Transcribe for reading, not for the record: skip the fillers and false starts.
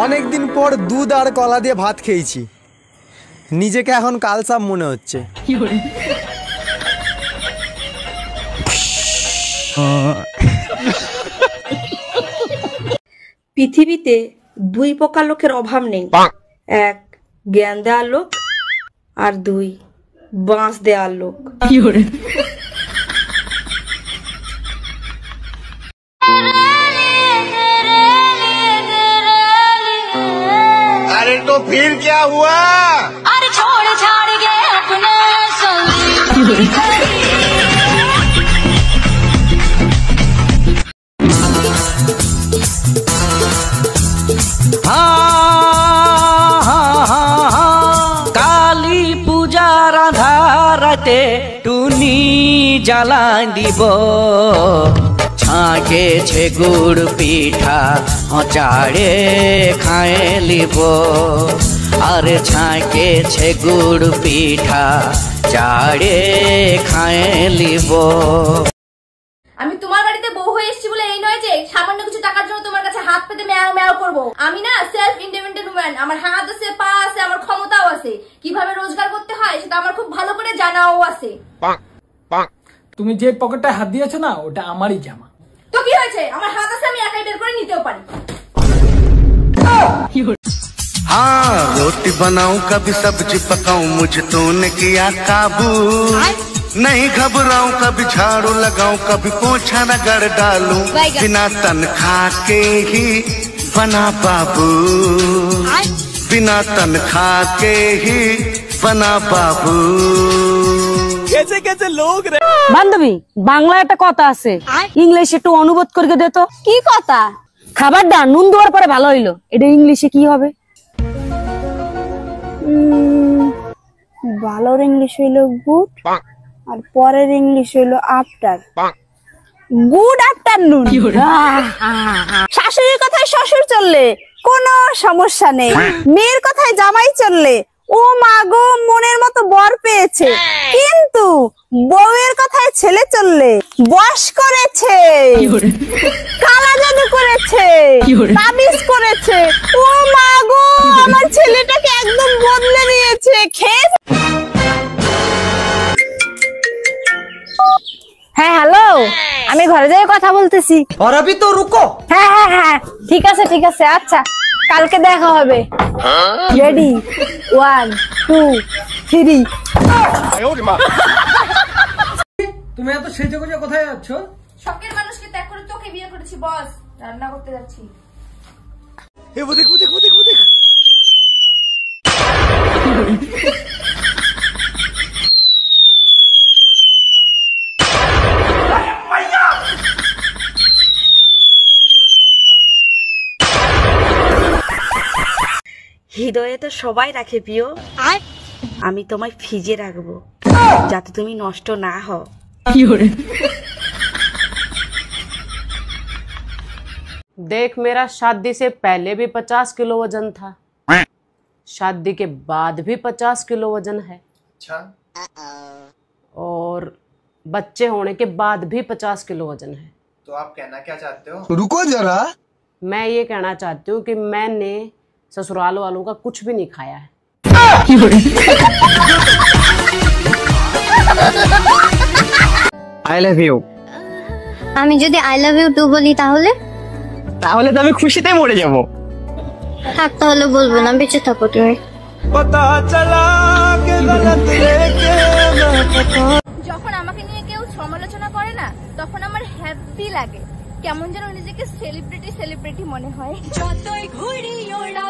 অনেকদিন পর দুধ আর কলা দিয়ে ভাত খেয়েছি, নিজেকে এখন কালসাপ মনে হচ্ছে। পৃথিবীতে দুই প্রকার লোকের অভাব নেই, এক জ্ঞান দেওয়ার লোক আর দুই বাঁশ দেওয়ার লোক। अरे तो फिर क्या हुआ? अरे छोड़ छाड़ गए अपना কালী পূজার আধারাতে টুনি জ্বালাই দিব, ছাঁকেছে গুড় পিঠা চাড়ে খায়ে লিব, আরে ছাঁকেছে গুড় পিঠা চাড়ে খায়ে লিব। আমি তোমার বাড়িতে বউ হয়ে এসেছি বলে এই নয় যে সামান্য কিছু টাকার জন্য তোমার কাছে হাত পেতে ম্যাও ম্যাও করবো। আমি না সেলফ ইন্ডিপেন্ডেন্ট উম্যান, আমার হাত আছে, পা আছে, আমার ক্ষমতাও আছে, কিভাবে রোজগার করতে হয় সেটা আমার খুব ভালো করে জানাও আছে। তুমি যে পকেটটায় হাত দিয়েছো না ওটা আমারই জামা। তো কি হয়েছে, আমার হাত আছে, আমি একাই বের করে নিতেও পারি। हाँ रोटी बनाऊं कभी सब्जी पकाऊं मुझे तूने किया काबू, नहीं घबराऊं कभी झाड़ू लगाऊं कभी पोछा रगड़ डालूं, बिना तनख्वाह के ही बना बाबू, बिना तनख्वाह के ही बना बाबू। कैसे कैसे लोग रे। বান্ধবী, বাংলা একটা কথা আছে, ইংলিশ একটু অনুবাদ করে দে তো। কি কথা? খাবারটা নুন দেওয়ার পরে ভালো হইলো, এটা ইংলিশে কি হবে? ভালোর ইংলিশ হইলো গুড আর পরের ইংলিশ হইলো আফটার। Good afternoon. শাশুড়ির কথায় শ্বশুর চললে কোনো সমস্যা নেই, মেয়ের কথায় জামাই চললে ও মা গো মনের মতো বর পেয়েছে, কিন্তু বউয়ের কথায় ছেলে চললে বশ করেছে, কালা জাদু করেছে, তাবিজ করেছে, ও মা গো আমার ছেলেটাকে একদম বদলে নিয়েছে। হ্যাঁ হ্যালো, আমি ঘরে যাই কথা বলতেছি। और अभी तो रुको। হ্যাঁ হ্যাঁ হ্যাঁ ঠিক আছে ঠিক আছে, আচ্ছা কালকে দেখা হবে। রেডি 1 2 3। তুমি এত সেজে গুজে কোথায় যাচ্ছ? শখের মানুষকে ত্যাগ করে তোকে বিয়ে করেছি বস, রান্না করতে যাচ্ছি। ए वो देख वो देख वो देख वो देख। হৃদয়ে তো সবাই রাখে প্রিয়, আমি তোমায় ফ্রিজে রাখবো যাতে তুমি নষ্ট না হও। देख, मेरा शादी से पहले भी 50 किलो वजन था, शादी के बाद भी 50 किलो वजन है। अच्छा। और बच्चे होने के बाद भी 50 किलो वजन है। तो आप कहना क्या चाहते हो? रुको जरा। मैं ये कहना चाहती हूँ कि मैंने ससुराल वालों का कुछ भी नहीं खाया है। I love you। আমি যদি আই লাভ ইউ টু বলি তাহলে? তাহলে তো আমি খুশিতে মরে যাব। থাক তাহলে বলবো না, বেঁচে থাকো তুমি। যখন আমাকে নিয়ে কেউ সমালোচনা করে না তখন আমার হ্যাপি লাগে, কেমন যেন নিজেকে সেলিব্রিটি সেলিব্রিটি মনে হয়। যতই ঘুরি ওড়া